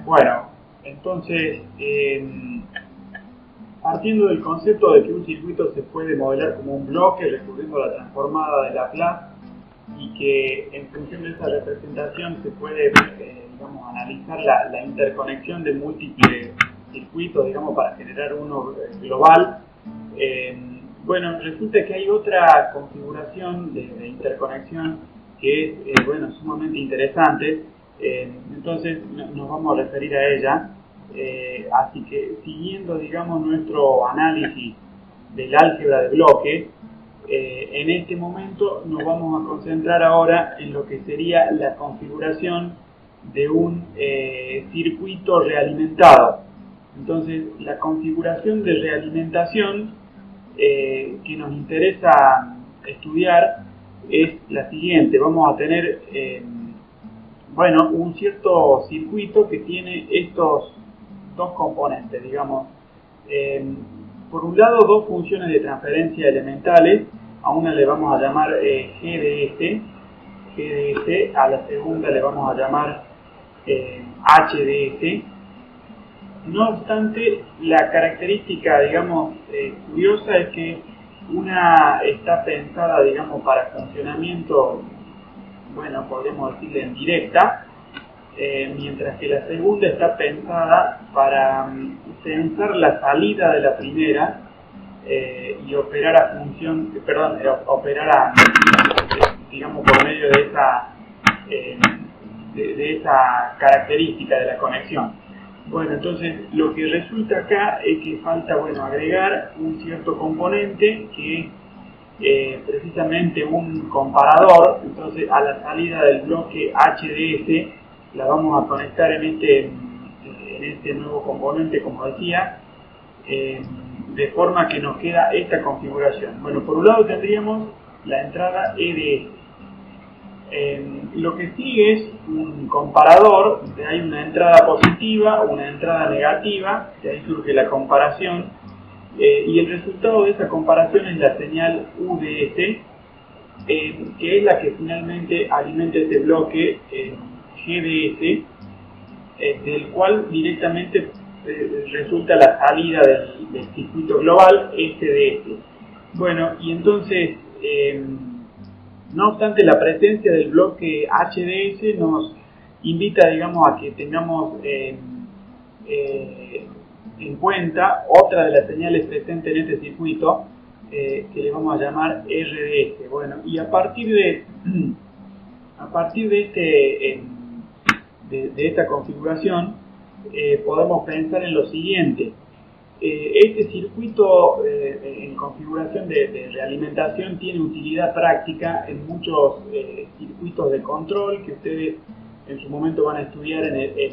Bueno, entonces, partiendo del concepto de que un circuito se puede modelar como un bloque recurriendo a la transformada de Laplace y que en función de esa representación se puede analizar la interconexión de múltiples circuitos, digamos, para generar uno global. Bueno, resulta que hay otra configuración de interconexión que es sumamente interesante. Entonces nos vamos a referir a ella. Así que siguiendo, digamos, nuestro análisis del álgebra de bloques, en este momento nos vamos a concentrar ahora en lo que sería la configuración de un circuito realimentado. Entonces, la configuración de realimentación que nos interesa estudiar es la siguiente. Vamos a tener un cierto circuito que tiene estos dos componentes, digamos. Por un lado, dos funciones de transferencia elementales. A una le vamos a llamar GDS, a la segunda le vamos a llamar HDS. No obstante, la característica, digamos, curiosa es que una está pensada, digamos, para funcionamiento, podemos decirle en directa, mientras que la segunda está pensada para tensar la salida de la primera y operar digamos, por medio de esa característica de la conexión. Bueno, entonces lo que resulta acá es que falta, agregar un cierto componente que es precisamente un comparador. Entonces a la salida del bloque HDS la vamos a conectar en este nuevo componente, como decía, de forma que nos queda esta configuración. Bueno, por un lado tendríamos la entrada EDS. Lo que sigue es un comparador, donde hay una entrada positiva, una entrada negativa, de ahí surge la comparación, y el resultado de esa comparación es la señal UDS, que es la que finalmente alimenta este bloque GDS, del cual directamente resulta la salida del circuito global SDS. Bueno, y entonces, no obstante, la presencia del bloque HDS nos invita, digamos, a que tengamos en cuenta otra de las señales presentes en este circuito, que le vamos a llamar RDS. Bueno, y a partir de esta configuración podemos pensar en lo siguiente. Este circuito en configuración de realimentación tiene utilidad práctica en muchos circuitos de control que ustedes en su momento van a estudiar en el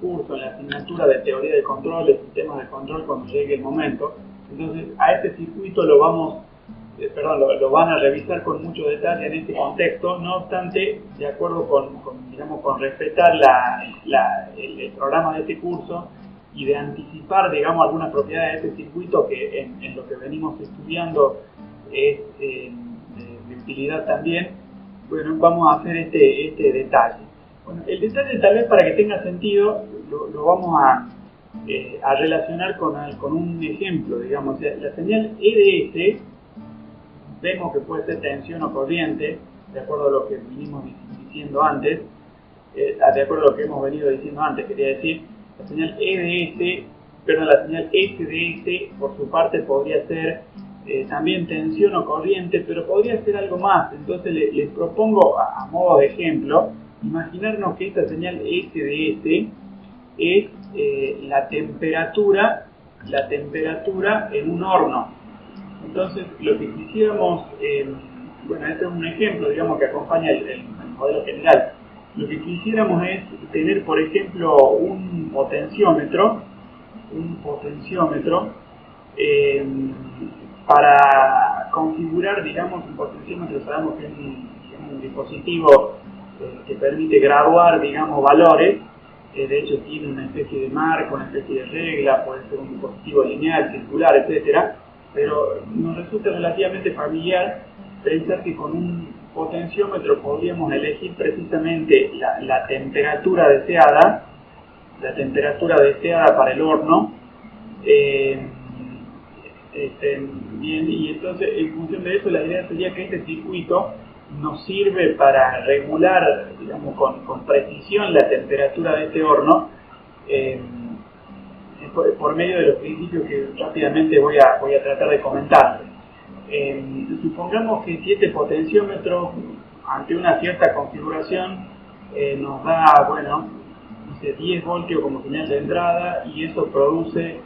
curso, en la asignatura de teoría de control, de sistemas de control, cuando llegue el momento. Entonces a este circuito lo van a revisar con mucho detalle en este contexto. No obstante, de acuerdo con respetar el programa de este curso y de anticipar, digamos, algunas propiedades de este circuito que en lo que venimos estudiando es de utilidad también, vamos a hacer este detalle. Bueno, el detalle, tal vez para que tenga sentido, lo vamos a relacionar con un ejemplo, digamos. O sea, la señal EDS vemos que puede ser tensión o corriente, de acuerdo a lo que vinimos diciendo antes, de acuerdo a lo que hemos venido diciendo antes, quería decir. La señal la señal SDS, por su parte, podría ser también tensión o corriente, pero podría ser algo más. Entonces les propongo, a modo de ejemplo, imaginarnos que esta señal SDS es la temperatura en un horno. Entonces, lo que quisiéramos, este es un ejemplo, digamos, que acompaña el modelo general. Lo que quisiéramos es tener, por ejemplo, un potenciómetro, para configurar, digamos, un potenciómetro. Sabemos que es un dispositivo que permite graduar, digamos, valores. De hecho, tiene una especie de marco, una especie de regla, puede ser un dispositivo lineal, circular, etcétera. Pero nos resulta relativamente familiar pensar que con un potenciómetro podríamos elegir precisamente la temperatura deseada la temperatura deseada para el horno. Bien, y entonces en función de eso la idea sería que este circuito nos sirve para regular, digamos, con precisión la temperatura de este horno, por medio de los principios que rápidamente voy a tratar de comentar. Supongamos que si este potenciómetro ante una cierta configuración nos da, bueno, no sé, 10 voltios como señal de entrada, y eso produce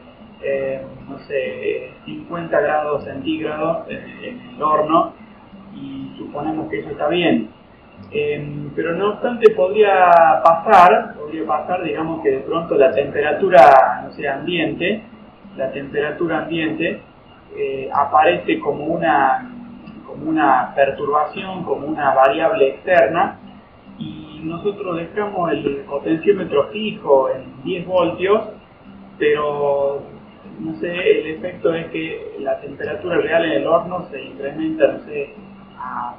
no sé, 50 grados centígrados en el horno, y suponemos que eso está bien. Pero no obstante podría pasar, digamos, que de pronto la temperatura, no sé, ambiente, aparece como una perturbación, como una variable externa, y nosotros dejamos el potenciómetro fijo en 10 voltios, pero no sé, el efecto es que la temperatura real en el horno se incrementa, no sé,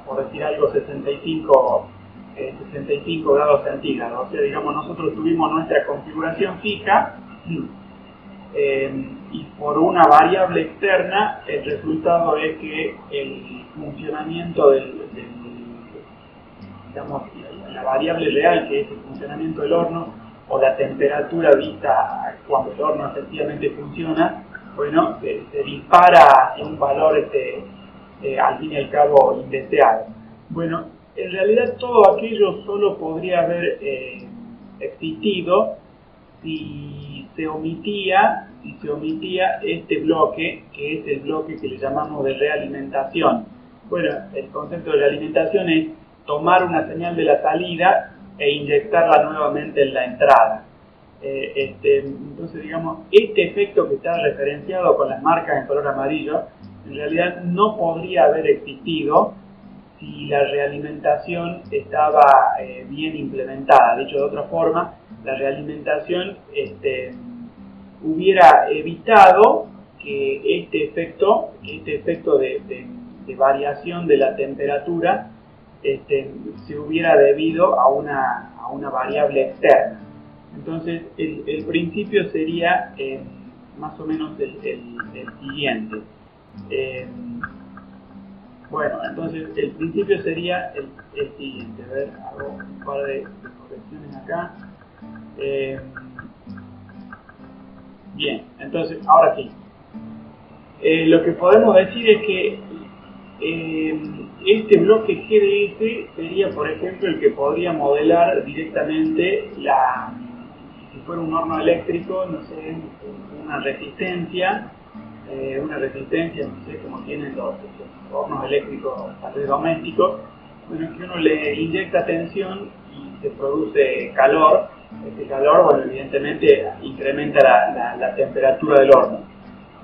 por decir algo, 65 grados centígrados. O sea, digamos, nosotros tuvimos nuestra configuración fija, y por una variable externa el resultado es que el funcionamiento digamos, la variable real, que es el funcionamiento del horno, o la temperatura vista cuando el horno efectivamente funciona, bueno, se dispara hacia un valor al fin y al cabo indeseado. Bueno, en realidad todo aquello solo podría haber existido si se omitía este bloque, que es el bloque que le llamamos de realimentación. Bueno, el concepto de realimentación es tomar una señal de la salida e inyectarla nuevamente en la entrada. Entonces, digamos, este efecto que está referenciado con las marcas en color amarillo, en realidad no podría haber existido si la realimentación estaba bien implementada. Dicho de otra forma, la realimentación hubiera evitado que este efecto de variación de la temperatura se hubiera debido a una variable externa. Entonces, el principio sería más o menos el siguiente. Bueno, entonces el principio sería el siguiente. A ver, hago un par de correcciones acá. Bien, entonces, ahora sí. Lo que podemos decir es que este bloque GDS sería, por ejemplo, el que podría modelar directamente si fuera un horno eléctrico, no sé, una resistencia, no sé, como tienen los hornos eléctricos tal vez domésticos. Bueno, que uno le inyecta tensión y se produce calor. Este calor, bueno, evidentemente incrementa la temperatura del horno.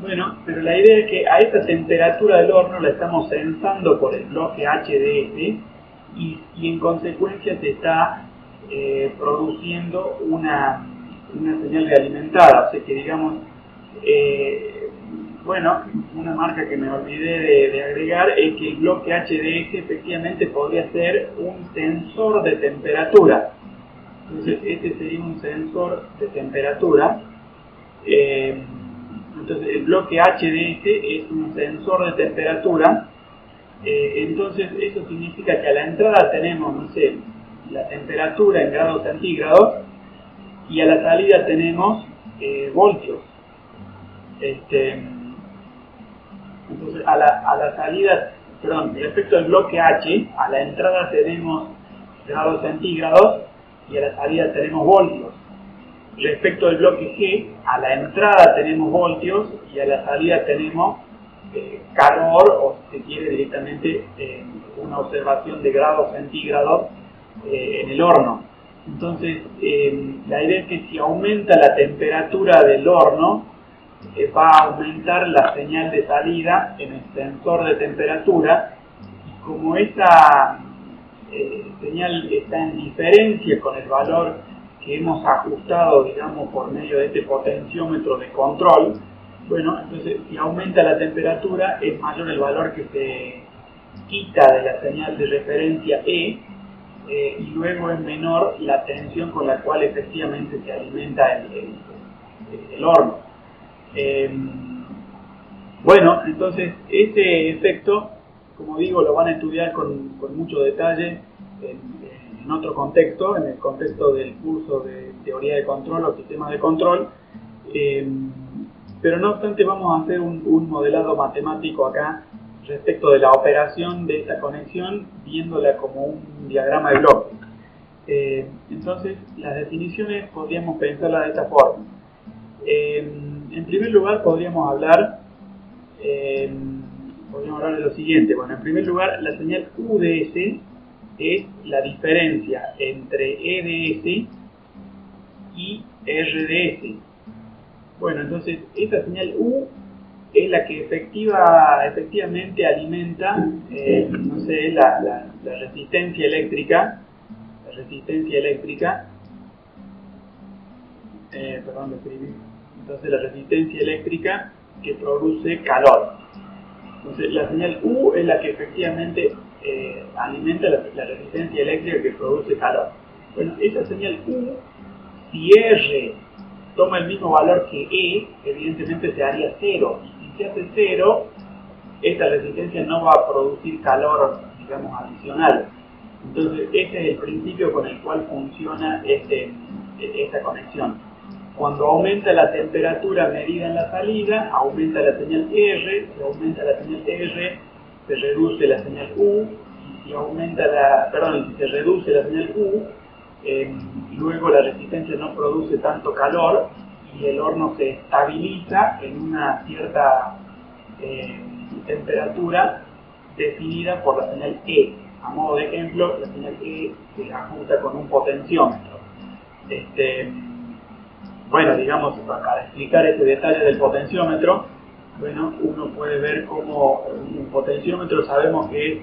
Bueno, pero la idea es que a esa temperatura del horno la estamos sensando por el bloque HDS, y en consecuencia se está produciendo una señal realimentada. O sea que, digamos, bueno, una marca que me olvidé de agregar es que el bloque HDS efectivamente podría ser un sensor de temperatura. Entonces, este sería un sensor de temperatura. Entonces, el bloque HDS es un sensor de temperatura. Entonces, eso significa que a la entrada tenemos, no sé, la temperatura en grados centígrados, y a la salida tenemos voltios. Entonces, a la salida, perdón, respecto al bloque H, a la entrada tenemos grados centígrados y a la salida tenemos voltios. Respecto al bloque G, a la entrada tenemos voltios y a la salida tenemos calor, o si se quiere directamente una observación de grados centígrados en el horno. Entonces, la idea es que si aumenta la temperatura del horno, va a aumentar la señal de salida en el sensor de temperatura, y como esa señal está en diferencia con el valor que hemos ajustado, digamos, por medio de este potenciómetro de control, bueno, entonces si aumenta la temperatura es mayor el valor que se quita de la señal de referencia E, y luego es menor la tensión con la cual efectivamente se alimenta el horno. Bueno, entonces ese efecto, como digo, lo van a estudiar con mucho detalle en otro contexto, en el contexto del curso de teoría de control o sistemas de control, pero no obstante vamos a hacer un modelado matemático acá respecto de la operación de esta conexión, viéndola como un diagrama de bloques. Entonces, las definiciones podríamos pensarlas de esta forma. En primer lugar, podríamos hablar de lo siguiente. Bueno, en primer lugar, la señal UDS es la diferencia entre EDS y RDS. Bueno, entonces, esta señal U es la que efectivamente alimenta, la resistencia eléctrica. Lo escribí. Entonces, la resistencia eléctrica que produce calor. Entonces, la señal U es la que efectivamente alimenta la resistencia eléctrica que produce calor. Bueno, esa señal U, si R toma el mismo valor que E, evidentemente se haría 0. Y si se hace 0, esta resistencia no va a producir calor, digamos, adicional. Entonces, ese es el principio con el cual funciona esta conexión. Cuando aumenta la temperatura medida en la salida, aumenta la señal R. Si aumenta la señal R, se reduce la señal U. Y si se reduce la señal U, luego la resistencia no produce tanto calor y el horno se estabiliza en una cierta temperatura definida por la señal E. A modo de ejemplo, la señal E se ajusta con un potenciómetro. Bueno, digamos, para explicar ese detalle del potenciómetro, bueno, uno puede ver cómo un potenciómetro sabemos que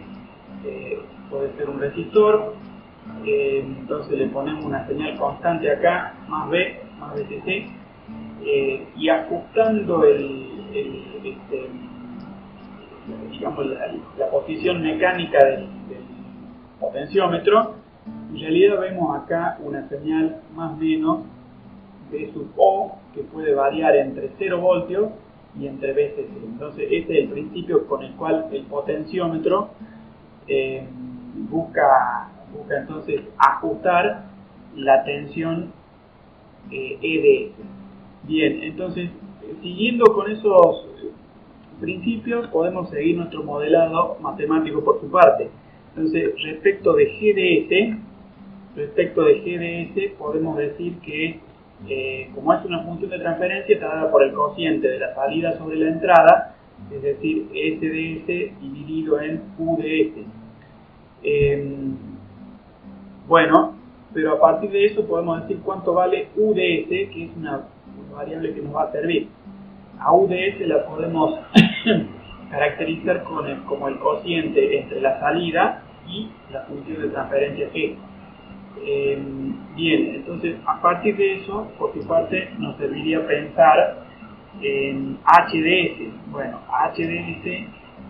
puede ser un resistor. Entonces le ponemos una señal constante acá, más B, más BTC, y ajustando la posición mecánica del potenciómetro, en realidad vemos acá una señal más o menos B sub O, que puede variar entre 0 voltios y entre BTC. Entonces este es el principio con el cual el potenciómetro busca entonces ajustar la tensión EDS. Bien, entonces siguiendo con esos principios podemos seguir nuestro modelado matemático por su parte. Entonces respecto de GDS podemos decir que como es una función de transferencia, está dada por el cociente de la salida sobre la entrada, es decir, SDS dividido en UDS. Bueno, pero a partir de eso podemos decir cuánto vale UDS, que es una variable que nos va a servir. A UDS la podemos caracterizar como el cociente entre la salida y la función de transferencia G. Bien, entonces a partir de eso, por su parte, nos serviría pensar en HDS. Bueno, HDS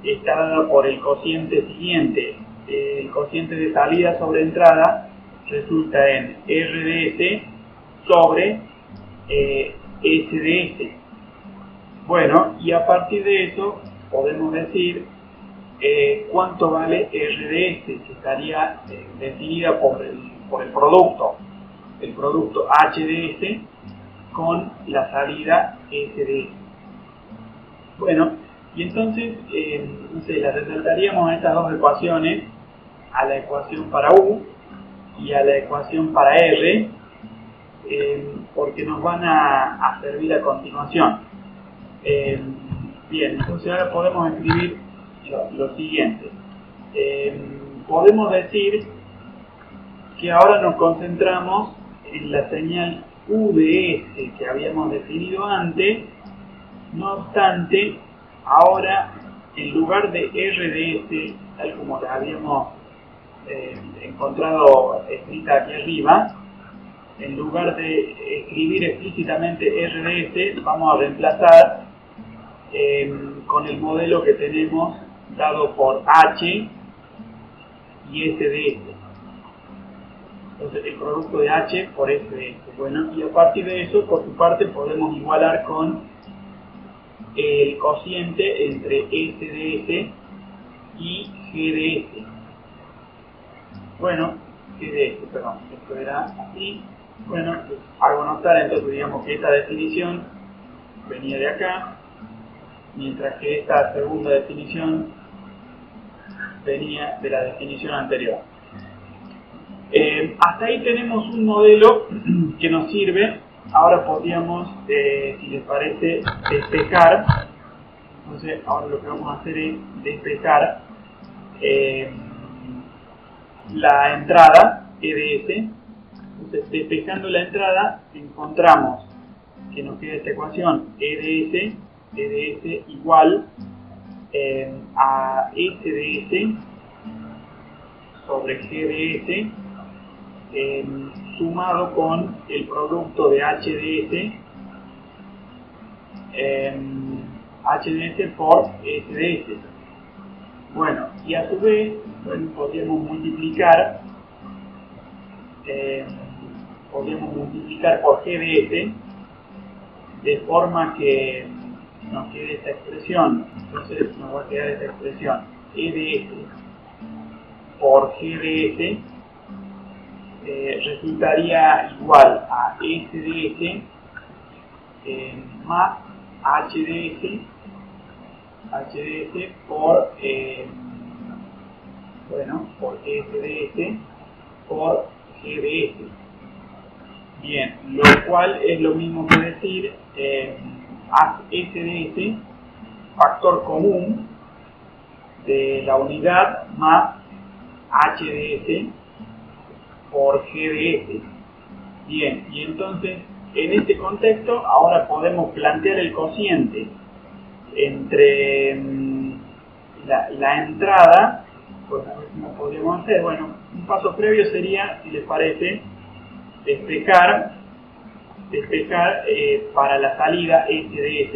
está dada por el cociente siguiente. El cociente de salida sobre entrada resulta en RDS sobre SDS. Bueno, y a partir de eso podemos decir cuánto vale RDS, que estaría definida por el producto HDS con la salida SDS. Bueno, y entonces las resaltaríamos a estas dos ecuaciones, a la ecuación para U y a la ecuación para R, porque nos van a servir a continuación. Bien, entonces ahora podemos escribir lo siguiente. Podemos decir que ahora nos concentramos en la señal UDS que habíamos definido antes. No obstante, ahora en lugar de RDS, tal como la habíamos encontrado escrita aquí arriba, en lugar de escribir explícitamente RDS, vamos a reemplazar con el modelo que tenemos dado por H y SDS. Entonces el producto de H por S de S. Bueno, y a partir de eso, por su parte, podemos igualar con el cociente entre S de S y G de S. Bueno, G de S, perdón, esto era así. Bueno, hago notar entonces, digamos que esta definición venía de acá, mientras que esta segunda definición venía de la definición anterior. Hasta ahí tenemos un modelo que nos sirve. Ahora podríamos, si les parece, despejar. Entonces ahora lo que vamos a hacer es despejar la entrada EDS. Entonces, despejando la entrada, encontramos que nos queda esta ecuación EDS igual a SDS sobre GDS sumado con el producto de HDS por SDS. Bueno, y a su vez, bueno, podríamos multiplicar por GDS de forma que nos quede esta expresión. Entonces nos va a quedar esta expresión EDS por GDS resultaría igual a SDS más HDS por por SDS por GDS. Bien, lo cual es lo mismo que decir SDS, factor común de la unidad, más HDS por GDS. Bien, y entonces en este contexto ahora podemos plantear el cociente entre la entrada. Pues a ver cómo podríamos hacer. Bueno, un paso previo sería, si les parece, despejar para la salida SDS.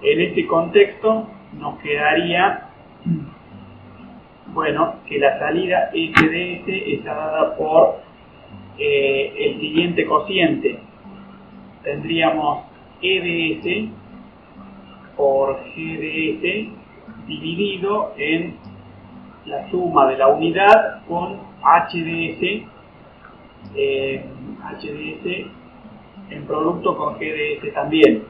En este contexto nos quedaría, bueno, que la salida SDS está dada por el siguiente cociente. Tendríamos EDS por GDS dividido en la suma de la unidad con HDS en producto con GDS también.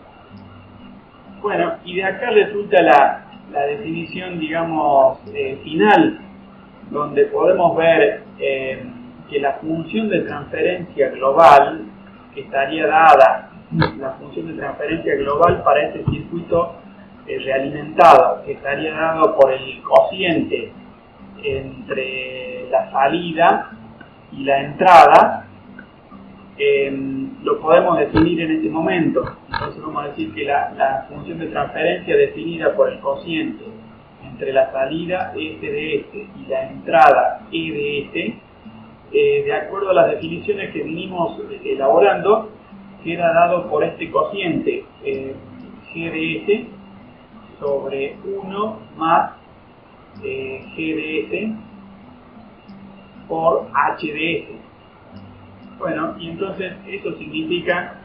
Bueno, y de acá resulta la definición, digamos, final, donde podemos ver que la función de transferencia global que estaría dada, la función de transferencia global para este circuito realimentado, que estaría dado por el cociente entre la salida y la entrada, lo podemos definir en este momento. Entonces vamos a decir que la función de transferencia definida por el cociente entre la salida SDS y la entrada EDS, de acuerdo a las definiciones que vinimos elaborando, queda dado por este cociente GDS sobre 1 más GDS por HDS. Bueno, y entonces eso significa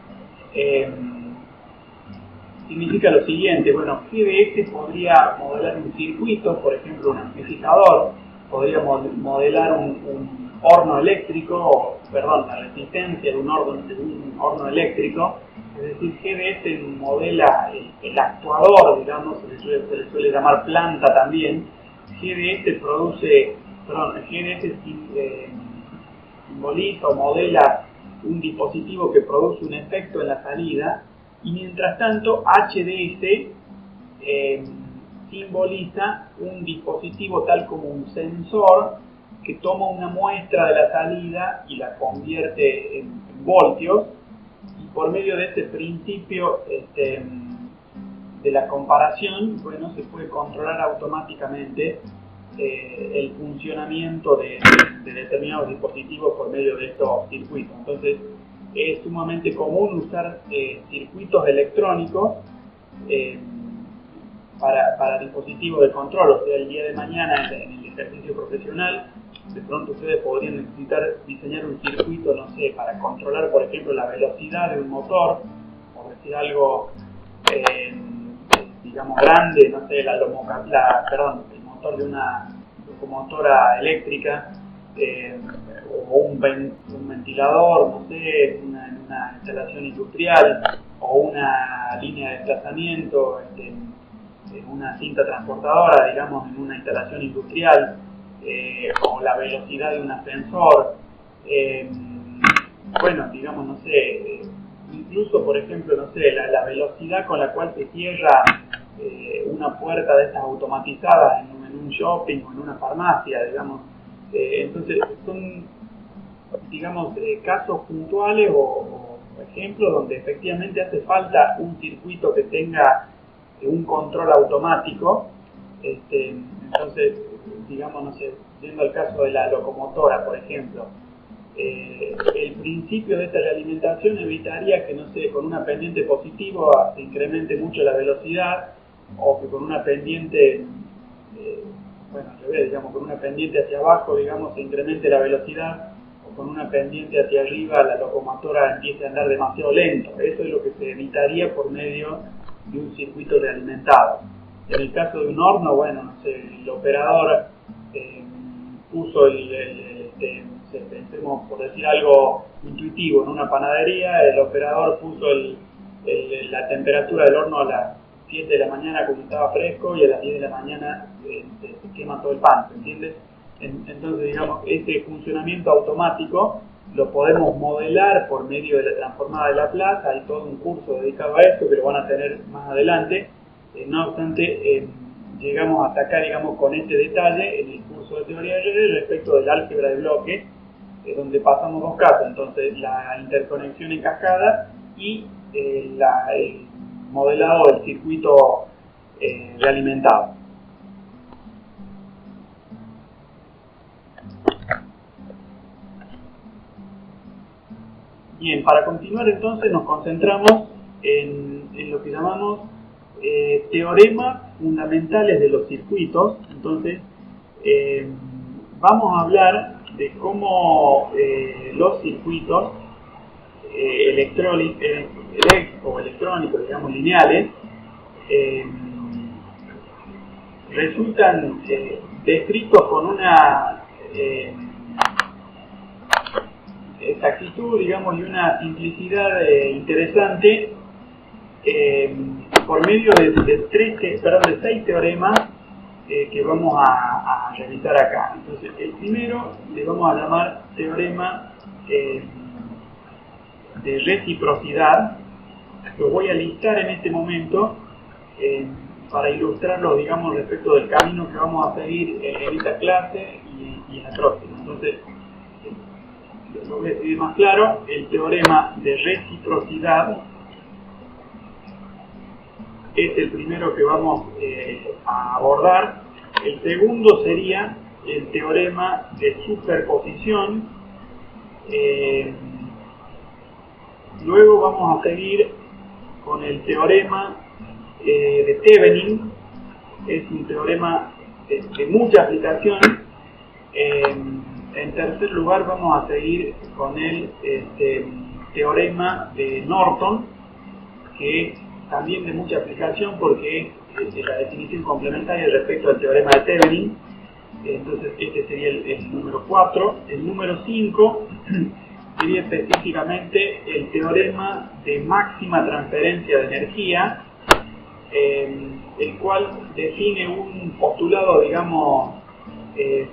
lo siguiente. Bueno, GDS podría modelar un circuito, por ejemplo un amplificador, podría modelar un horno eléctrico, la resistencia de un horno eléctrico. Es decir, GDS modela el actuador, digamos, se le suele llamar planta también. GDS simboliza o modela un dispositivo que produce un efecto en la salida, y mientras tanto HDS simboliza un dispositivo tal como un sensor que toma una muestra de la salida y la convierte en voltios, y por medio de este principio de la comparación, bueno, se puede controlar automáticamente el funcionamiento de determinados dispositivos por medio de estos circuitos. Entonces es sumamente común usar circuitos electrónicos para dispositivos de control. O sea, el día de mañana en el ejercicio profesional de pronto ustedes podrían necesitar diseñar un circuito, no sé, para controlar, por ejemplo, la velocidad de un motor, por decir algo, digamos, grande, no sé, el motor de una locomotora eléctrica, o un ventilador, no sé, en una instalación industrial, o una línea de desplazamiento, en una cinta transportadora, digamos, en una instalación industrial, o la velocidad de un ascensor, bueno, digamos, no sé, incluso, por ejemplo, no sé, la velocidad con la cual se cierra una puerta de estas automatizadas en un shopping o en una farmacia, digamos. Entonces, son, digamos, casos puntuales o ejemplos donde efectivamente hace falta un circuito que tenga un control automático. Entonces, digamos, no sé, yendo al caso de la locomotora, por ejemplo, el principio de esta realimentación evitaría que, no sé, con una pendiente positiva se incremente mucho la velocidad, o que con una pendiente, bueno, al revés, digamos, con una pendiente hacia abajo, digamos, se incremente la velocidad, o con una pendiente hacia arriba la locomotora empiece a andar demasiado lento. Eso es lo que se evitaría por medio de un circuito realimentado. En el caso de un horno, bueno, no sé, el operador puso pensemos, por decir algo intuitivo, en una panadería, el operador puso la temperatura del horno a las 7 de la mañana cuando estaba fresco, y a las 10 de la mañana se quema todo el pan, ¿se entiende? Entonces, digamos, este funcionamiento automático lo podemos modelar por medio de la transformada de Laplace. Hay todo un curso dedicado a esto que lo van a tener más adelante. No obstante, llegamos hasta acá, digamos, con este detalle en el curso de teoría de redes respecto del álgebra de bloques, donde pasamos dos casos, entonces la interconexión en cascada y el modelado del circuito realimentado. Bien, para continuar entonces nos concentramos en lo que llamamos teoremas fundamentales de los circuitos. Entonces, vamos a hablar de cómo los circuitos electrónicos, digamos, lineales, resultan descritos con una exactitud, digamos, y una simplicidad interesante, por medio de 6 teoremas que vamos a revisar acá. Entonces, el primero le vamos a llamar teorema de reciprocidad. Lo voy a listar en este momento para ilustrarlo, digamos, respecto del camino que vamos a seguir en esta clase y en la próxima. Entonces, lo voy a escribir más claro. El teorema de reciprocidad es el primero que vamos a abordar. El segundo sería el teorema de superposición. Luego vamos a seguir con el teorema de Thevenin. Es un teorema de mucha aplicación. En tercer lugar vamos a seguir con el teorema de Norton, que es también de mucha aplicación porque es la definición complementaria respecto al teorema de Thevenin. Entonces este sería el número 4. El número 5 sería específicamente el teorema de máxima transferencia de energía, el cual define un postulado, digamos,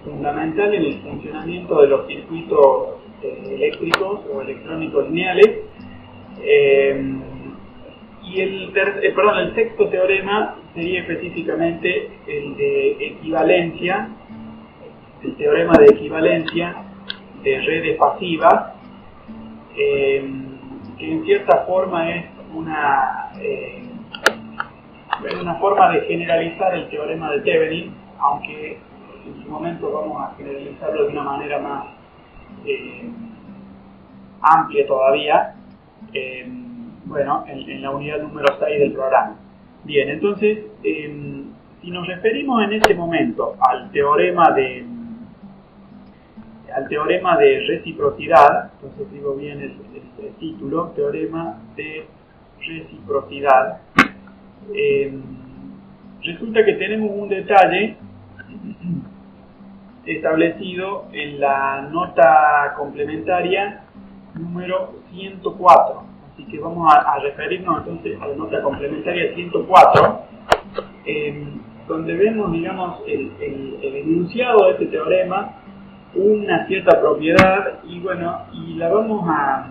fundamental en el funcionamiento de los circuitos eléctricos o electrónicos lineales. Y el sexto teorema sería específicamente el de equivalencia, el teorema de equivalencia de redes pasivas, que en cierta forma es una forma de generalizar el teorema de Thevenin, aunque en su momento vamos a generalizarlo de una manera más amplia todavía, bueno, en la unidad número 6 del programa. Bien, entonces, si nos referimos en este momento al teorema al teorema de reciprocidad. Entonces digo bien el título, teorema de reciprocidad. Resulta que tenemos un detalle establecido en la nota complementaria número 104. Así que vamos a referirnos entonces a la nota complementaria 104, donde vemos, digamos, el enunciado de este teorema, una cierta propiedad, y bueno, y la vamos a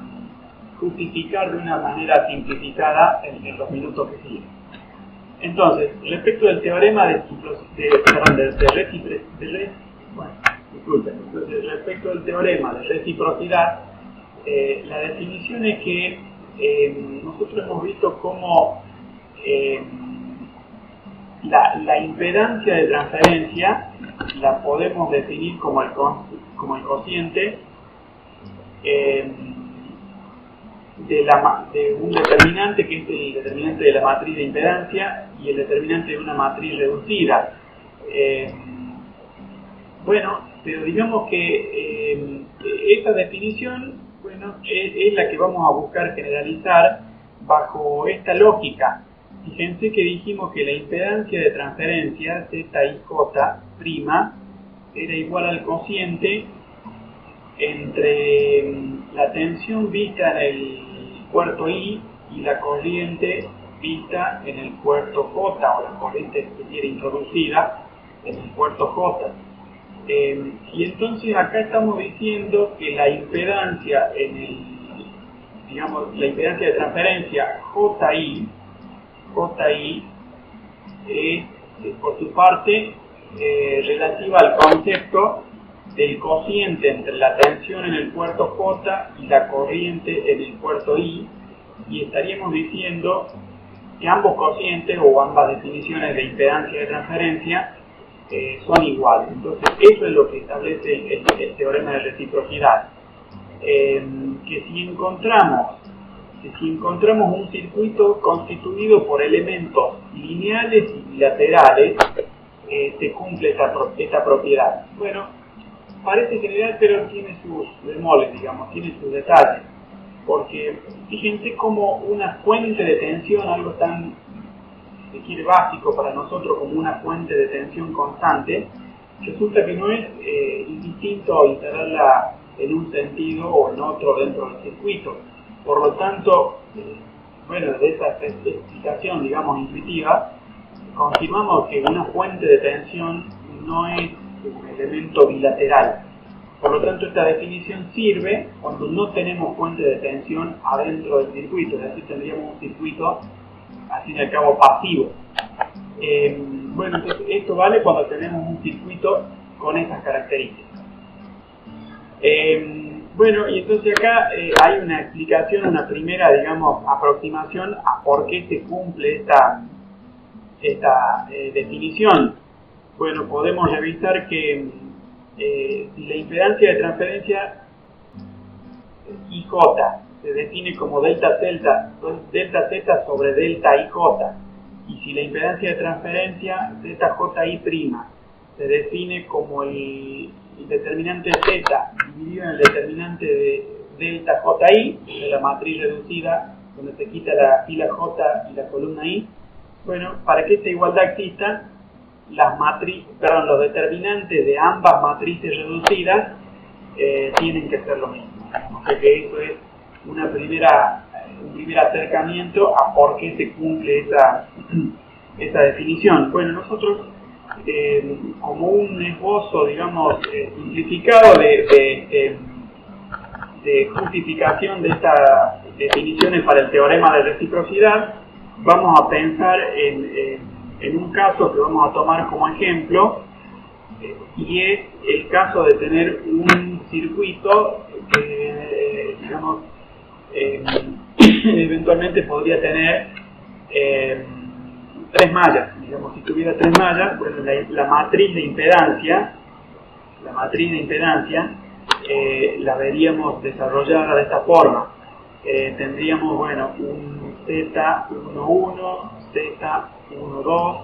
justificar de una manera simplificada en los minutos que siguen. Entonces, respecto del teorema respecto del teorema de reciprocidad, la definición es que nosotros hemos visto cómo la impedancia de transferencia la podemos definir como el cociente de un determinante, que es el determinante de la matriz de impedancia, y el determinante de una matriz reducida. Bueno, pero digamos que esta definición, bueno, es la que vamos a buscar generalizar bajo esta lógica. Fíjense que dijimos que la impedancia de transferencia, Z i J', era igual al cociente entre la tensión vista en el puerto I y la corriente vista en el puerto J, o la corriente que quiere introducida en el puerto J. Y entonces acá estamos diciendo que la impedancia la impedancia de transferencia JI es, por su parte, relativa al concepto del cociente entre la tensión en el puerto J y la corriente en el puerto I, y estaríamos diciendo que ambos cocientes o ambas definiciones de impedancia de transferencia son iguales. Entonces eso es lo que establece el teorema de reciprocidad, que si encontramos un circuito constituido por elementos lineales y bilaterales, se cumple esta propiedad. Bueno, parece general, pero tiene sus bemoles, digamos, tiene sus detalles, porque fíjense como una fuente de tensión, algo tan, si quiere, básico para nosotros como una fuente de tensión constante, resulta que no es indistinto instalarla en un sentido o en otro dentro del circuito. Por lo tanto, bueno, de esa explicación, digamos, intuitiva, confirmamos que una fuente de tensión no es un elemento bilateral. Por lo tanto, esta definición sirve cuando no tenemos fuente de tensión adentro del circuito, es decir, tendríamos un circuito, al fin y al cabo, pasivo. Bueno, entonces esto vale cuando tenemos un circuito con esas características. Bueno, y entonces acá hay una explicación, una primera, digamos, aproximación a por qué se cumple esta definición. Bueno, podemos revisar que si la impedancia de transferencia IJ se define como delta Z sobre delta IJ, y si la impedancia de transferencia ZJI' se define como el determinante Z dividido en el determinante de delta JI, de la matriz reducida, donde se quita la fila J y la columna I. Bueno, para que esta igualdad exista, los determinantes de ambas matrices reducidas tienen que ser lo mismo. O sea que eso es un primer acercamiento a por qué se cumple esa definición. Bueno, nosotros, como un esbozo, digamos, simplificado de justificación de estas definiciones para el teorema de reciprocidad, vamos a pensar en un caso que vamos a tomar como ejemplo, y es el caso de tener un circuito que, digamos, eventualmente podría tener 3 mallas. Digamos, si tuviera 3 mallas, bueno, la matriz de impedancia la veríamos desarrollada de esta forma. Tendríamos, bueno, un Z11, Z12,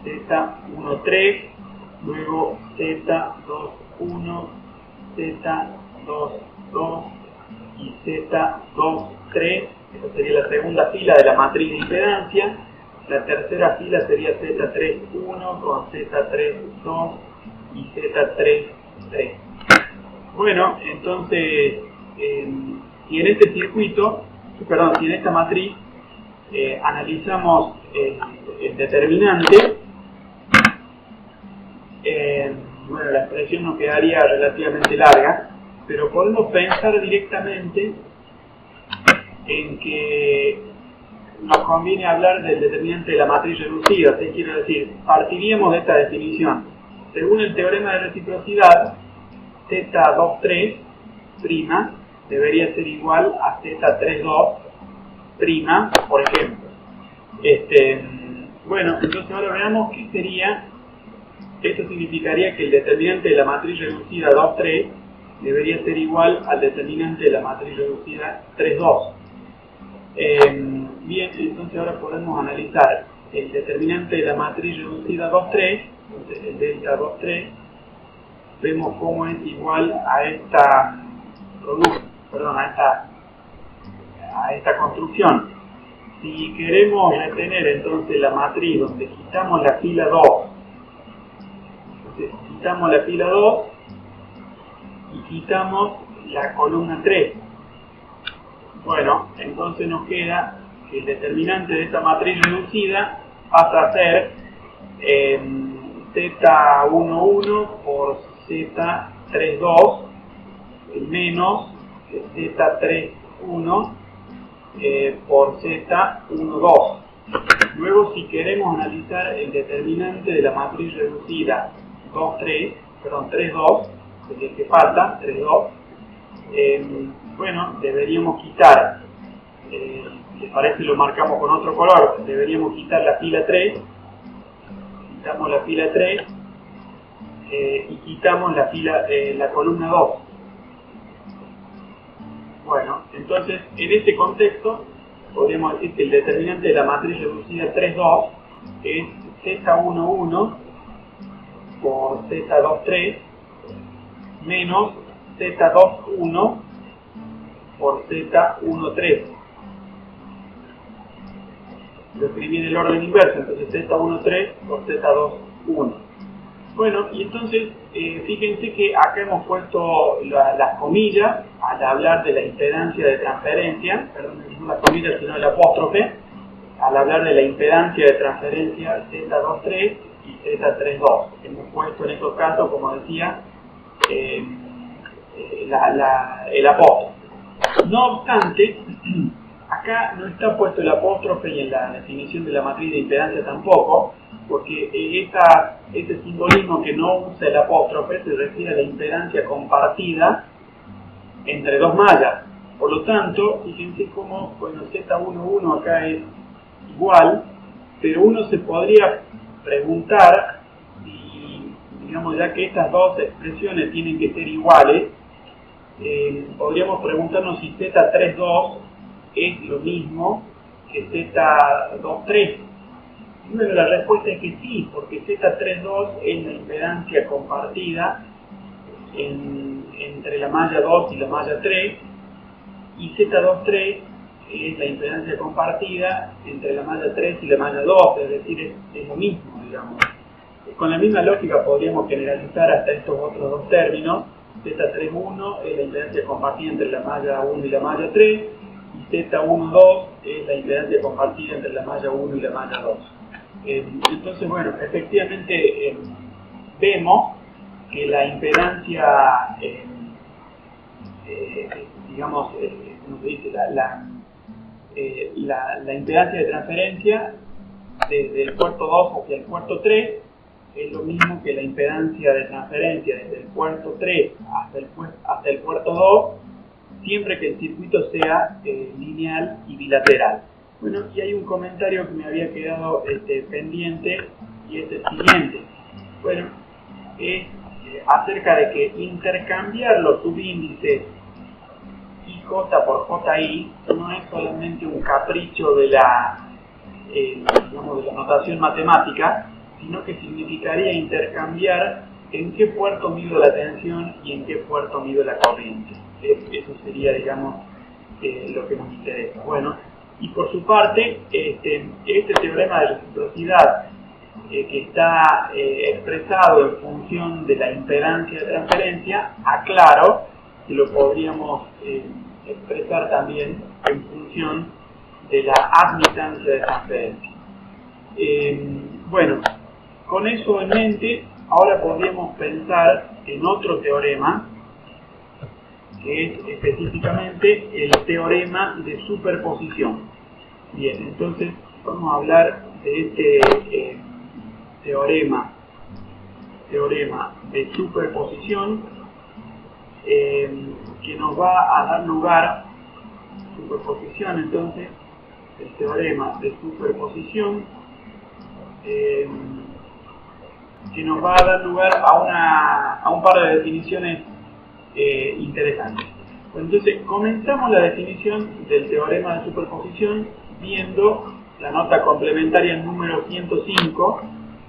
Z13, luego Z21, Z2, 2 y Z2, 3. Esta sería la segunda fila de la matriz de impedancia. La tercera fila sería Z3, 1 con Z3, 2 y Z3, 3. Bueno, entonces, si en este circuito, si en esta matriz analizamos el determinante, bueno, la expresión nos quedaría relativamente larga, pero podemos pensar directamente en que nos conviene hablar del determinante de la matriz reducida. ¿Qué quiero decir? Partiríamos de esta definición. Según el teorema de reciprocidad, Z23' debería ser igual a Z32', por ejemplo. Bueno, entonces ahora veamos qué sería. Esto significaría que el determinante de la matriz reducida 2,3 debería ser igual al determinante de la matriz reducida 3,2. Bien, entonces ahora podemos analizar el determinante de la matriz reducida 2,3, entonces el delta 2,3, vemos cómo es igual a esta a esta construcción. Si queremos retener entonces la matriz donde quitamos la fila 2, entonces quitamos la fila 2 y quitamos la columna 3. Bueno, entonces nos queda que el determinante de esta matriz reducida pasa a ser Z11 por Z32 menos Z31 por Z12. Luego, si queremos analizar el determinante de la matriz reducida 3,2, el que falta, 3,2, bueno, deberíamos quitar, ¿les parece? Lo marcamos con otro color. Deberíamos quitar la fila 3, quitamos la fila 3 y quitamos la columna 2. Bueno, entonces en este contexto podríamos decir que el determinante de la matriz reducida 3,2 es Z11 por Z23 menos Z21 por Z13. Lo escribí en el orden inverso, entonces Z13 por Z21. Bueno, y entonces fíjense que acá hemos puesto las comillas al hablar de la impedancia de transferencia, perdón, no las comillas sino el apóstrofe, al hablar de la impedancia de transferencia Z23 y Z32. Hemos puesto en estos casos, como decía, el apóstrofe. No obstante, acá no está puesto el apóstrofe y en la definición de la matriz de impedancia tampoco, porque ese simbolismo que no usa el apóstrofe se refiere a la impedancia compartida entre dos mallas. Por lo tanto, fíjense cómo, bueno, Z11 acá es igual, pero uno se podría preguntar si, digamos, ya que estas dos expresiones tienen que ser iguales, podríamos preguntarnos si Z32 es lo mismo que Z23. Bueno, la respuesta es que sí, porque Z32 es la impedancia compartida entre la malla 2 y la malla 3, y Z23 es la impedancia compartida entre la malla 3 y la malla 2, es decir, es lo mismo, digamos. Con la misma lógica podríamos generalizar hasta estos otros dos términos. Z31 es la impedancia compartida entre la malla 1 y la malla 3, y Z12 es la impedancia compartida entre la malla 1 y la malla 2. Entonces, bueno, efectivamente vemos que la impedancia, digamos, ¿cómo se dice? La impedancia de transferencia desde el puerto 2 hacia el puerto 3 es lo mismo que la impedancia de transferencia desde el puerto 3 hasta el puerto 2, siempre que el circuito sea lineal y bilateral. Bueno, y hay un comentario que me había quedado pendiente, y es el siguiente. Bueno, es acerca de que intercambiar los subíndices IJ por JI no es solamente un capricho de la notación matemática, sino que significaría intercambiar en qué puerto mido la tensión y en qué puerto mido la corriente. Eso sería, digamos, lo que nos interesa. Bueno, y por su parte, este teorema de reciprocidad que está expresado en función de la impedancia de transferencia, aclaro que lo podríamos expresar también en función de la admitancia de transferencia. Bueno, con eso en mente, ahora podríamos pensar en otro teorema, que es específicamente el teorema de superposición. Bien, entonces vamos a hablar de este teorema de superposición que nos va a dar lugar, superposición, entonces, el teorema de superposición que nos va a dar lugar a un par de definiciones interesantes. Bueno, entonces, comenzamos la definición del teorema de superposición viendo la nota complementaria número 105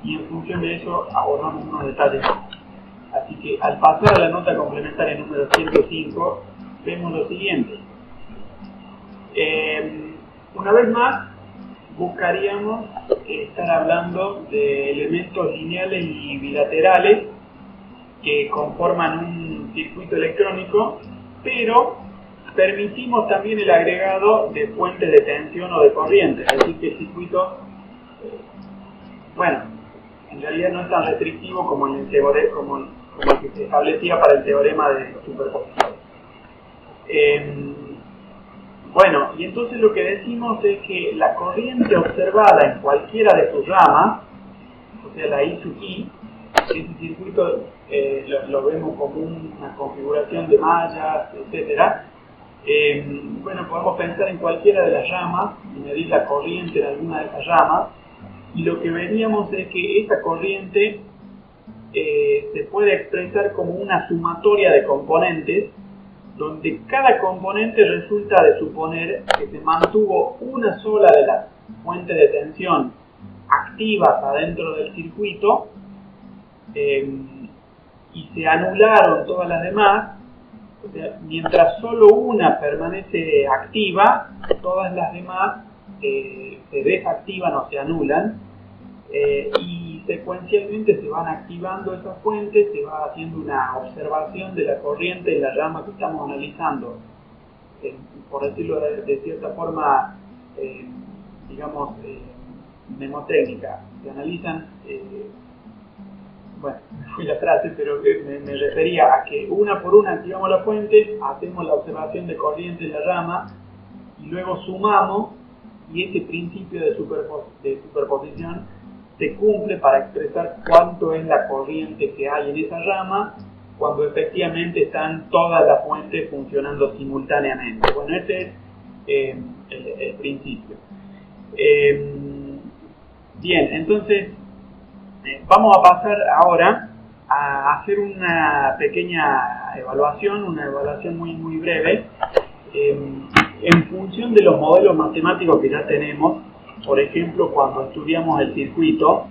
y en función de eso abordamos unos detalles. Así que al pasar a la nota complementaria número 105 vemos lo siguiente. Una vez más buscaríamos estar hablando de elementos lineales y bilaterales que conforman un circuito electrónico, pero permitimos también el agregado de fuentes de tensión o de corriente, es decir, que el circuito, bueno, en realidad no es tan restrictivo como el que se establecía para el teorema de superposición. Bueno, y entonces lo que decimos es que la corriente observada en cualquiera de sus ramas, o sea, la I sub I, ese circuito lo vemos como una configuración de mallas, etc. Bueno, podemos pensar en cualquiera de las ramas y medir la corriente en alguna de esas ramas, y lo que veríamos es que esa corriente se puede expresar como una sumatoria de componentes, donde cada componente resulta de suponer que se mantuvo una sola de las fuentes de tensión activas adentro del circuito y se anularon todas las demás. O sea, mientras solo una permanece activa, todas las demás se desactivan o se anulan, y secuencialmente se van activando esas fuentes, se va haciendo una observación de la corriente en la rama que estamos analizando, por decirlo de cierta forma, digamos, mnemotécnica. Se analizan, bueno, me fui la frase, pero me refería a que una por una activamos la fuente, hacemos la observación de corriente en la rama y luego sumamos, y ese principio de superposición se cumple para expresar cuánto es la corriente que hay en esa rama cuando efectivamente están todas las fuentes funcionando simultáneamente. Bueno, ese es el principio. Bien, entonces vamos a pasar ahora a hacer una pequeña evaluación, una evaluación muy breve, en función de los modelos matemáticos que ya tenemos. Por ejemplo, cuando estudiamos el circuito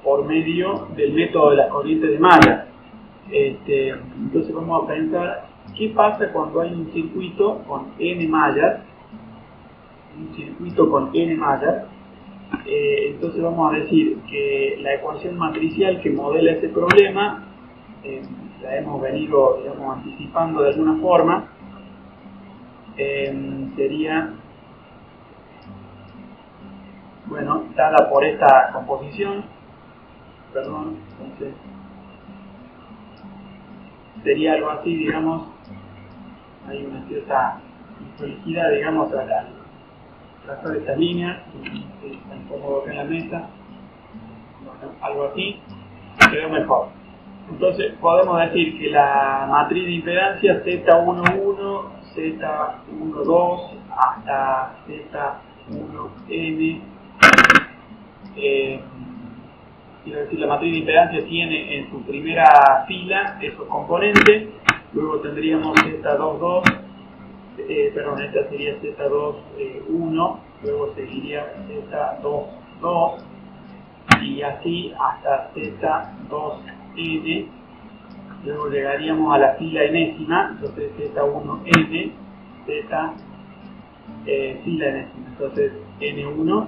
por medio del método de las corrientes de mallas. Entonces vamos a pensar qué pasa cuando hay un circuito con n mallas, entonces vamos a decir que la ecuación matricial que modela ese problema la hemos venido, digamos, anticipando de alguna forma. Sería, bueno, dada por esta composición, entonces sería algo así, digamos, hay una cierta infelicidad, digamos, al trazar esta línea, está incómodo acá en la mesa, bueno, algo así, quedó mejor. Entonces podemos decir que la matriz de impedancia Z11, Z12 hasta Z1N, quiero decir, la matriz de impedancia tiene en su primera fila esos componentes, luego tendríamos Z22, esta sería Z21, luego seguiría Z22, y así hasta Z2N. Luego llegaríamos a la fila enésima, entonces Z1N, Z fila enésima, entonces N1,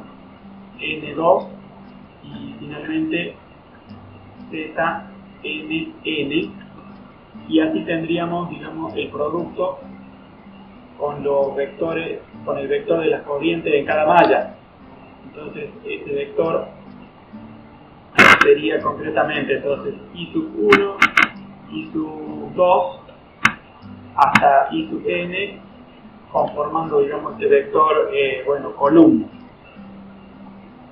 N2 y finalmente ZNN, y así tendríamos, digamos, el producto con los vectores, con el vector de las corrientes en cada malla. Entonces este vector sería concretamente entonces I sub 1, I sub 2 hasta I sub n, conformando, digamos, este vector, columna.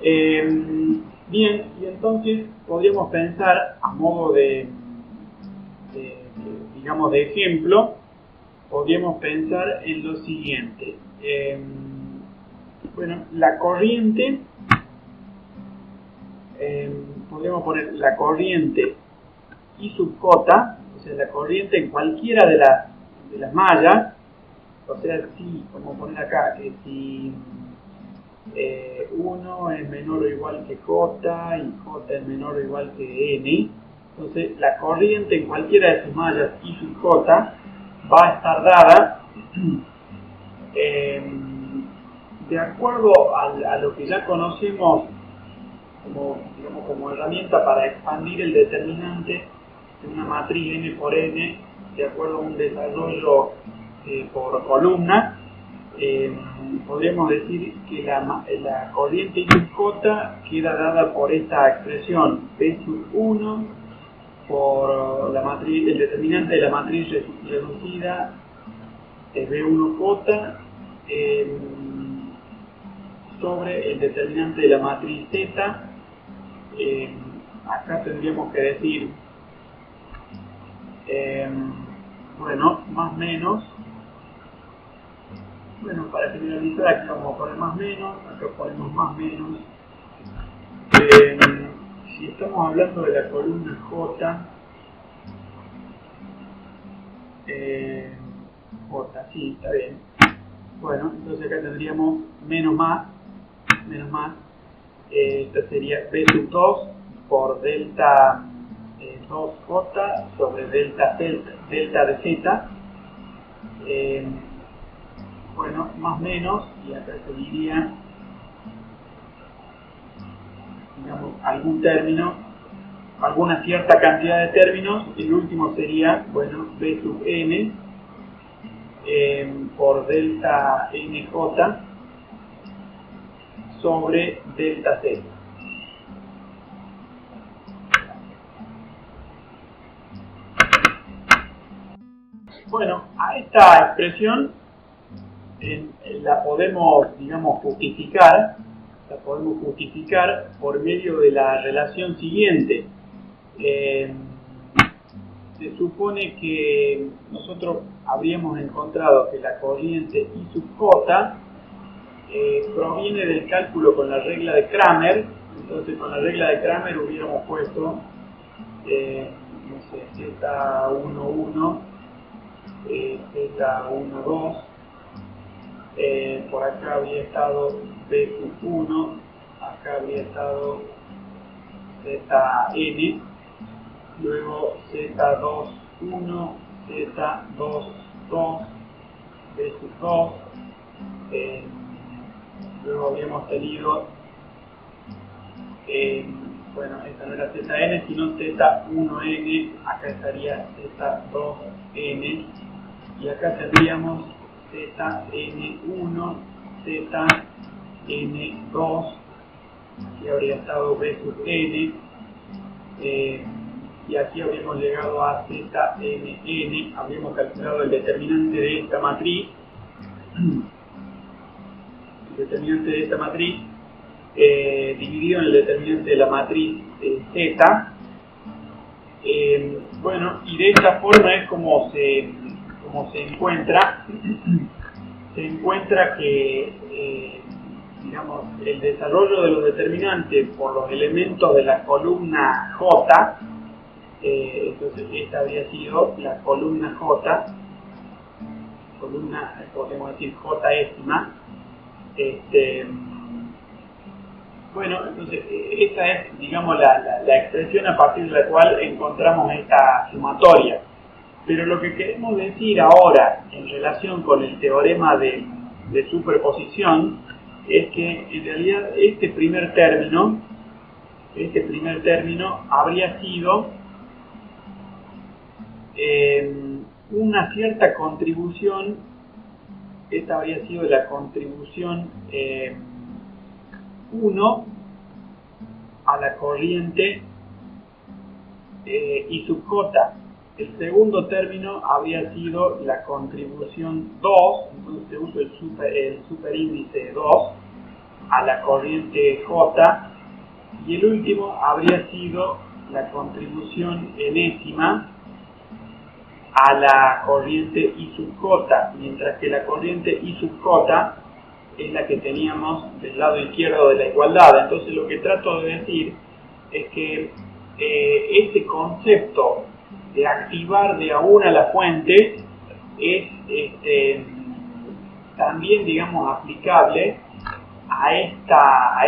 Bien, y entonces podríamos pensar a modo digamos, de ejemplo, podríamos pensar en lo siguiente. La corriente, podríamos poner la corriente I sub j, o sea, la corriente en cualquiera de las mallas, o sea, si, como poner acá, que si 1 es menor o igual que j y j es menor o igual que n, entonces la corriente en cualquiera de sus mallas I sub j va a estar dada de acuerdo a lo que ya conocemos como herramienta para expandir el determinante de una matriz n por n de acuerdo a un desarrollo por columna. Podríamos decir que la corriente I sub j queda dada por esta expresión B sub 1 por la matriz, el determinante de la matriz reducida B1j sobre el determinante de la matriz Z. Acá tendríamos que decir más menos. Para generalizar aquí vamos a poner más menos, acá ponemos más menos. Si estamos hablando de la columna J, sí, está bien. Entonces acá tendríamos menos más, esta sería B sub 2 por delta 2J sobre delta de Z. Más menos, y acá seguiría, digamos, algún término, alguna cierta cantidad de términos. El último sería, B sub n por delta nj sobre delta z. A esta expresión la podemos, digamos, justificar por medio de la relación siguiente. Se supone que nosotros habríamos encontrado que la corriente I sub j proviene del cálculo con la regla de Kramer. Entonces con la regla de Kramer hubiéramos puesto Z11, Z12, por acá habría estado B sub 1, acá habría estado Zn, luego Z21, Z22, B sub 2, luego habríamos tenido, esta no era Zn, sino Z1n, acá estaría Z2n, y acá tendríamos Zn1, Zn2, aquí habría estado B sub n, y aquí habríamos llegado a Znn, habríamos calculado el determinante de esta matriz, dividido en el determinante de la matriz Z. Y de esta forma es como se encuentra que digamos, el desarrollo de los determinantes por los elementos de la columna J. Entonces esta habría sido la columna J, podemos decir J-ésima. Bueno, entonces esa es, digamos, la expresión a partir de la cual encontramos esta sumatoria. Pero lo que queremos decir ahora en relación con el teorema de superposición es que en realidad este primer término habría sido una cierta contribución. Esta habría sido la contribución 1 a la corriente I sub j. El segundo término habría sido la contribución 2, entonces se usa el superíndice 2 a la corriente J, y el último habría sido la contribución enésima a la corriente I sub j, mientras que la corriente I sub j es la que teníamos del lado izquierdo de la igualdad. Entonces lo que trato de decir es que este concepto de activar de a una la fuente es también, digamos, aplicable a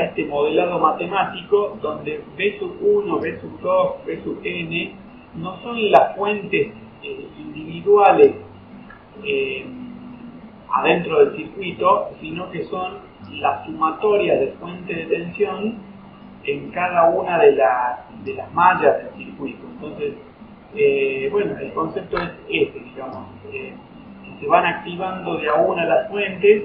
este modelado matemático donde B sub 1, B sub 2, B sub n no son las fuentes individuales adentro del circuito, sino que son las sumatorias de fuente de tensión en cada una de las mallas del circuito. Entonces, bueno, el concepto es este, digamos, se van activando de a una las fuentes,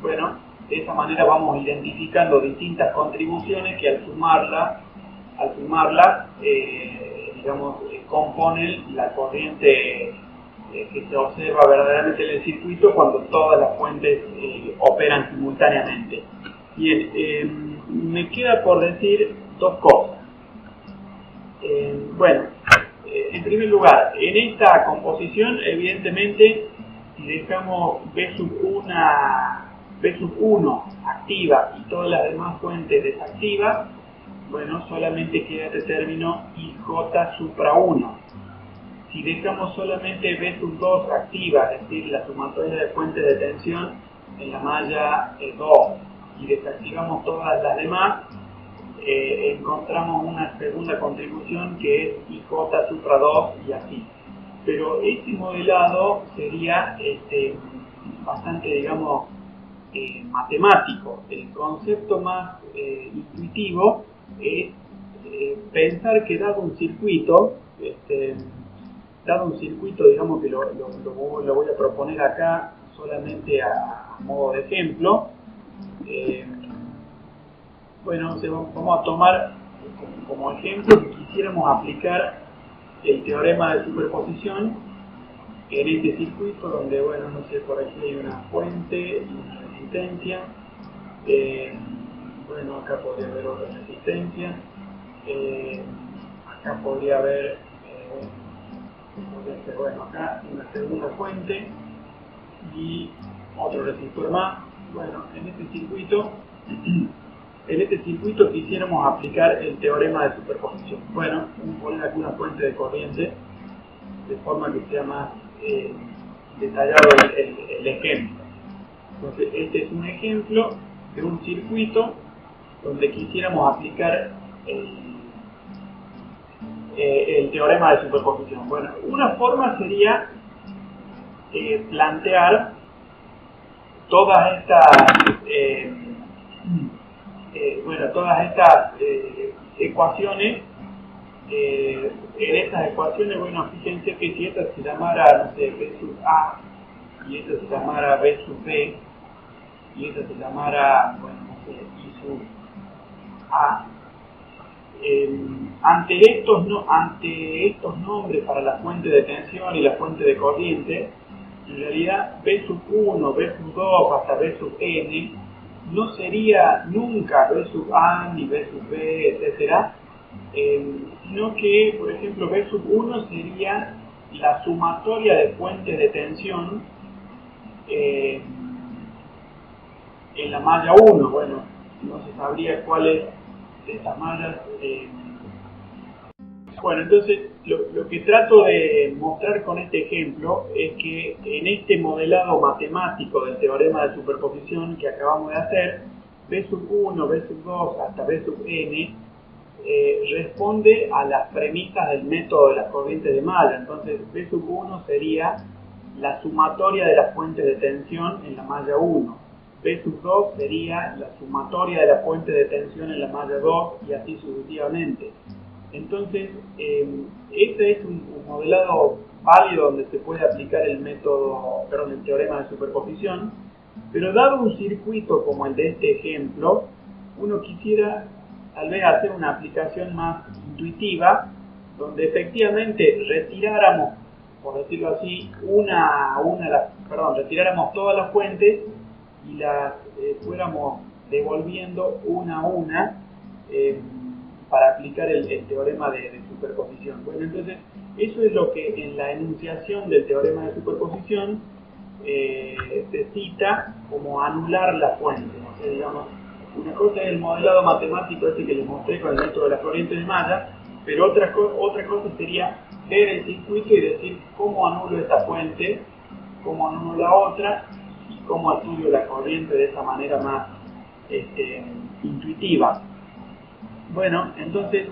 bueno, de esa manera vamos identificando distintas contribuciones que al sumarlas, digamos, componen la corriente que se observa verdaderamente en el circuito cuando todas las fuentes operan simultáneamente. Bien, me queda por decir dos cosas. Bueno, en primer lugar, en esta composición, evidentemente, si dejamos B sub 1 activa y todas las demás fuentes desactivas, bueno, solamente queda este término IJ supra 1. Si dejamos solamente B sub 2 activa, es decir, la sumatoria de fuentes de tensión en la malla 2, y desactivamos todas las demás, encontramos una segunda contribución que es IJ supra 2 y así. Pero este modelado sería bastante, digamos, matemático. El concepto más intuitivo es pensar que dado un circuito, digamos que lo voy a proponer acá solamente a modo de ejemplo. Bueno, vamos a tomar como ejemplo que quisiéramos aplicar el teorema de superposición en este circuito donde, bueno, no sé, por aquí hay una fuente y una resistencia. Bueno, acá podría haber otra resistencia. Acá podría haber, bueno, acá una segunda fuente y otro resistor más. Bueno, en este circuito quisiéramos aplicar el teorema de superposición. Bueno, vamos a poner aquí una fuente de corriente de forma que sea más detallado el ejemplo. Entonces, este es un ejemplo de un circuito donde quisiéramos aplicar el teorema de superposición. Bueno, una forma sería plantear todas estas ecuaciones. En estas ecuaciones, bueno, fíjense que si esta se llamara, no sé, B sub A, y esta se llamara B sub B, y esta se llamara, bueno, no sé, I sub A, ante estos nombres para la fuente de tensión y la fuente de corriente, en realidad B sub 1, B sub 2 hasta B sub n no sería nunca B sub A ni B sub B, etcétera, sino que, por ejemplo, B sub 1 sería la sumatoria de fuentes de tensión en la malla 1. Bueno, no se sabría cuáles de estas mallas Bueno, entonces lo que trato de mostrar con este ejemplo es que en este modelado matemático del teorema de superposición que acabamos de hacer, B sub 1, B sub 2 hasta B sub n responde a las premisas del método de las corrientes de malla. Entonces B sub 1 sería la sumatoria de las fuentes de tensión en la malla 1. B sub 2 sería la sumatoria de las fuentes de tensión en la malla 2 y así sucesivamente. Entonces, este es un modelado válido donde se puede aplicar el teorema de superposición, pero dado un circuito como el de este ejemplo, uno quisiera tal vez hacer una aplicación más intuitiva, donde efectivamente retiráramos, por decirlo así, retiráramos todas las fuentes y las fuéramos devolviendo una a una para aplicar el teorema de superposición. Bueno, entonces, eso es lo que en la enunciación del teorema de superposición se cita como anular la fuente. O sea, digamos, una cosa es el modelado matemático ese que les mostré con el método de las corrientes de malla, pero otra cosa sería ver el circuito y decir cómo anulo esta fuente, cómo anulo la otra y cómo estudio la corriente de esa manera más intuitiva. Bueno, entonces,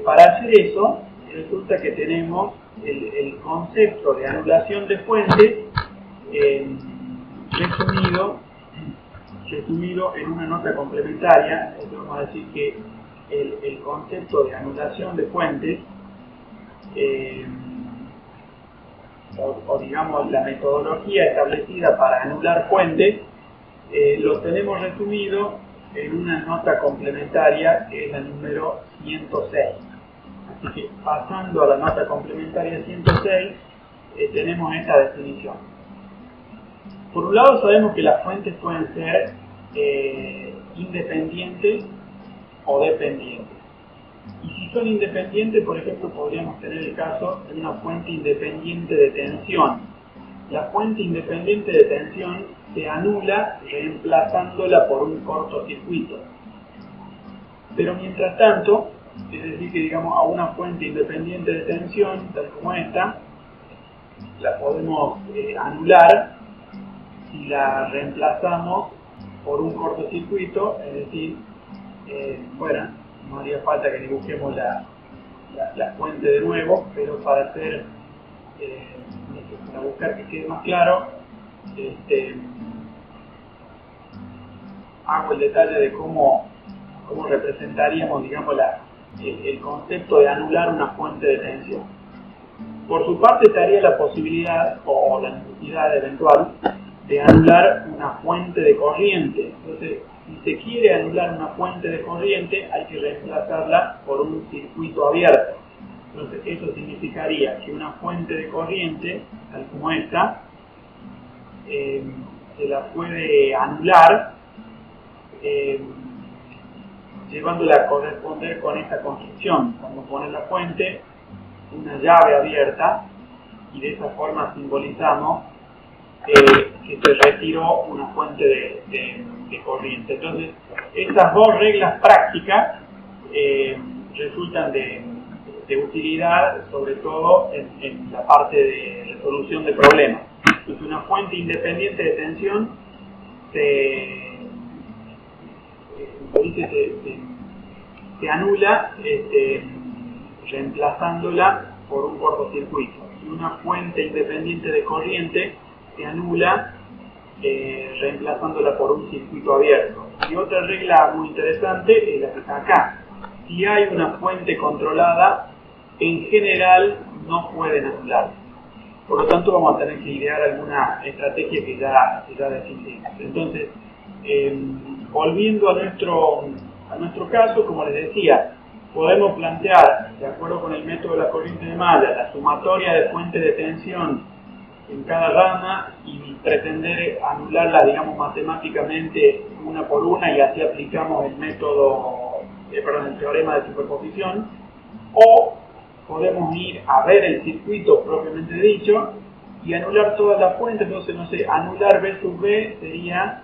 para hacer eso, resulta que tenemos el concepto de anulación de fuentes resumido en una nota complementaria. Entonces vamos a decir que el concepto de anulación de fuentes, o digamos la metodología establecida para anular fuentes, lo tenemos resumido en una nota complementaria que es la número 106. Así que pasando a la nota complementaria 106, tenemos esta definición. Por un lado sabemos que las fuentes pueden ser independientes o dependientes. Y si son independientes, por ejemplo, podríamos tener el caso de una fuente independiente de tensión. La fuente independiente de tensión se anula reemplazándola por un cortocircuito. Pero mientras tanto, es decir que digamos a una fuente independiente de tensión, tal como esta, la podemos anular si la reemplazamos por un cortocircuito, es decir, no haría falta que dibujemos la fuente de nuevo, pero para buscar que quede más claro, hago el detalle de cómo representaríamos, digamos, el concepto de anular una fuente de tensión. Por su parte estaría la posibilidad o la necesidad eventual de anular una fuente de corriente. Entonces, si se quiere anular una fuente de corriente, hay que reemplazarla por un circuito abierto. Entonces, eso significaría que una fuente de corriente, tal como esta, se la puede anular llevándola a corresponder con esta construcción. Cuando pone la fuente, una llave abierta, y de esa forma simbolizamos que se retiró una fuente de corriente. Entonces, estas dos reglas prácticas resultan de utilidad, sobre todo en la parte de resolución de problemas. Entonces, una fuente independiente de tensión se anula reemplazándola por un cortocircuito. Y una fuente independiente de corriente se anula reemplazándola por un circuito abierto. Y otra regla muy interesante es la que está acá. Si hay una fuente controlada, en general no pueden anularse. Por lo tanto, vamos a tener que idear alguna estrategia que ya definimos. Entonces, volviendo a nuestro caso, como les decía, podemos plantear, de acuerdo con el método de la corriente de malla, la sumatoria de fuentes de tensión en cada rama y pretender anularla, digamos, matemáticamente una por una, y así aplicamos el el teorema de superposición. O podemos ir a ver el circuito propiamente dicho y anular todas las fuentes. Entonces, no sé, anular B sub B sería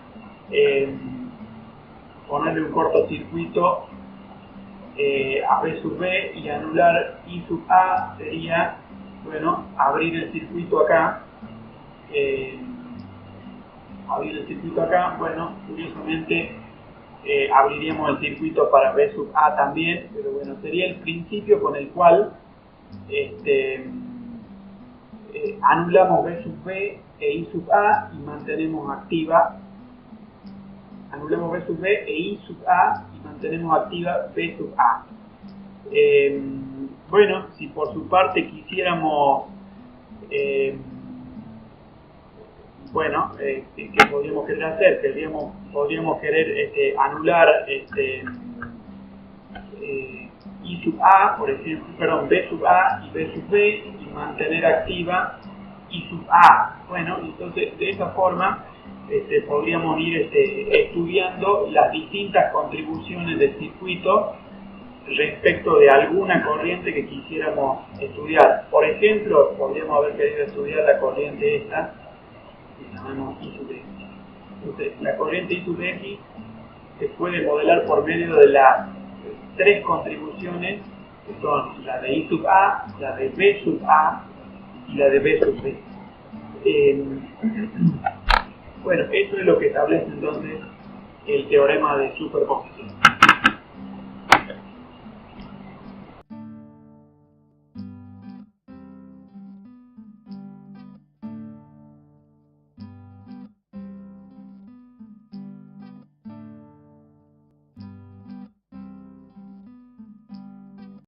ponerle un cortocircuito a B sub B, y anular I sub A sería, bueno, abrir el circuito acá. Bueno, curiosamente abriríamos el circuito para B sub A también, pero bueno, sería el principio con el cual anulamos B sub B e I sub A y mantenemos activa, anulamos B sub B e I sub A y mantenemos activa B sub A. Bueno, si por su parte quisiéramos, ¿qué podríamos querer hacer? Podríamos querer anular I sub A, por ejemplo, perdón, B sub A y B sub B, y mantener activa I sub A. Bueno, entonces de esa forma podríamos ir estudiando las distintas contribuciones del circuito respecto de alguna corriente que quisiéramos estudiar. Por ejemplo, podríamos haber querido estudiar la corriente esta, que llamamos I sub X. Entonces, la corriente I sub X se puede modelar por medio de las tres contribuciones, que son la de I sub A, la de B sub A y la de B sub B. Bueno, eso es lo que establece entonces el teorema de superposición.